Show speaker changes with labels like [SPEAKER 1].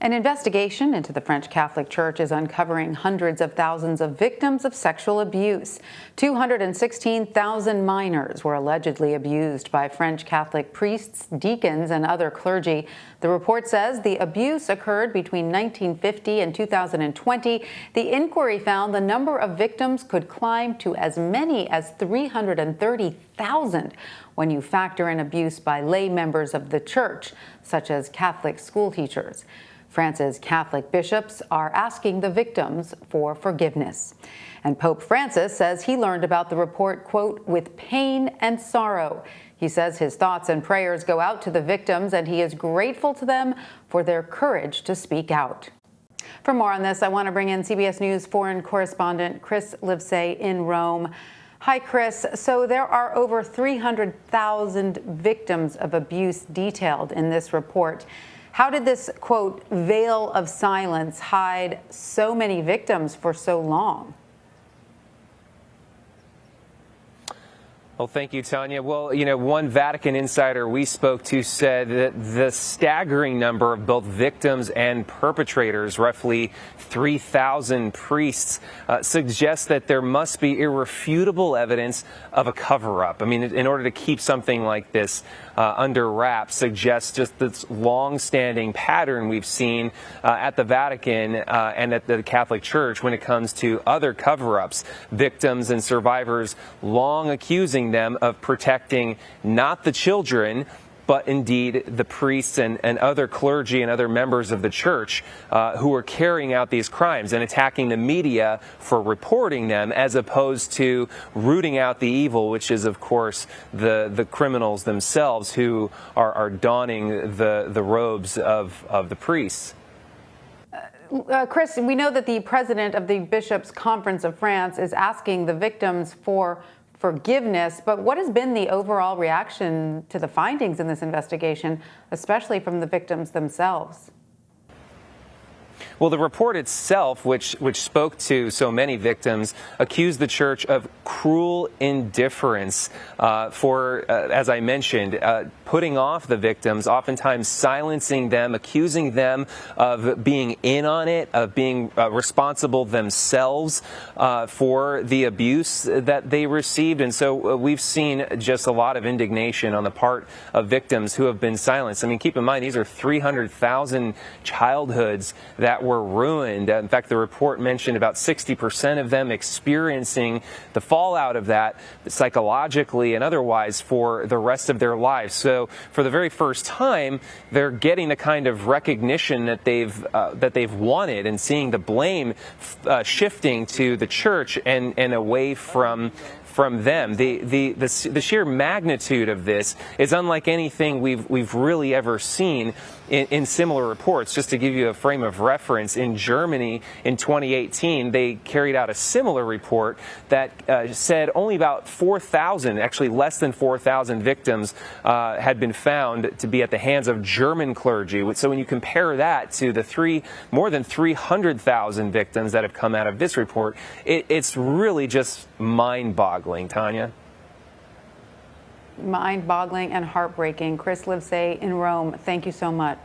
[SPEAKER 1] An investigation into the French Catholic Church is uncovering hundreds of thousands of victims of sexual abuse. 216,000 minors were allegedly abused by French Catholic priests, deacons, and other clergy. The report says the abuse occurred between 1950 and 2020. The inquiry found the number of victims could climb to as many as 330,000 when you factor in abuse by lay members of the church, such as Catholic school teachers. France's Catholic bishops are asking the victims for forgiveness. And Pope Francis says he learned about the report, quote, with pain and sorrow. He says his thoughts and prayers go out to the victims, and he is grateful to them for their courage to speak out. For more on this, I want to bring in CBS News foreign correspondent Chris Livesay in Rome. Hi, Chris. So there are over 300,000 victims of abuse detailed in this report. How did this, quote, veil of silence hide so many victims for so long?
[SPEAKER 2] Well, thank you, Tanya. Well, one Vatican insider we spoke to said that the staggering number of both victims and perpetrators, roughly 3,000 priests, suggests that there must be irrefutable evidence of a cover-up. I mean, in order to keep something like this under wraps, suggests just this long-standing pattern we've seen at the Vatican and at the Catholic Church when it comes to other cover-ups. Victims and survivors long accusing them of protecting not the children, but indeed the priests and other clergy and other members of the church who are carrying out these crimes and attacking the media for reporting them, as opposed to rooting out the evil, which is, of course, the criminals themselves who are donning the robes of the priests.
[SPEAKER 1] Chris, we know that the president of the Bishops' Conference of France is asking the victims for forgiveness, but what has been the overall reaction to the findings in this investigation, especially from the victims themselves?
[SPEAKER 2] Well, the report itself, which spoke to so many victims, accused the church of cruel indifference for, as I mentioned, putting off the victims, oftentimes silencing them, accusing them of being in on it, of being responsible themselves for the abuse that they received. And so we've seen just a lot of indignation on the part of victims who have been silenced. I mean, keep in mind, these are 300,000 childhoods that were ruined. In fact, the report mentioned about 60% of them experiencing the fallout of that psychologically and otherwise for the rest of their lives. So for the very first time, they're getting the kind of recognition that they've wanted, and seeing the blame shifting to the church and away from them. The sheer magnitude of this is unlike anything we've really ever seen in similar reports. Just to give you a frame of reference, in Germany in 2018, they carried out a similar report that said only about 4,000, actually less than 4,000 victims had been found to be at the hands of German clergy. So when you compare that to the more than 300,000 victims that have come out of this report, it's really just mind-boggling, Tanya.
[SPEAKER 1] Mind-boggling and heartbreaking. Chris Livesay in Rome, thank you so much.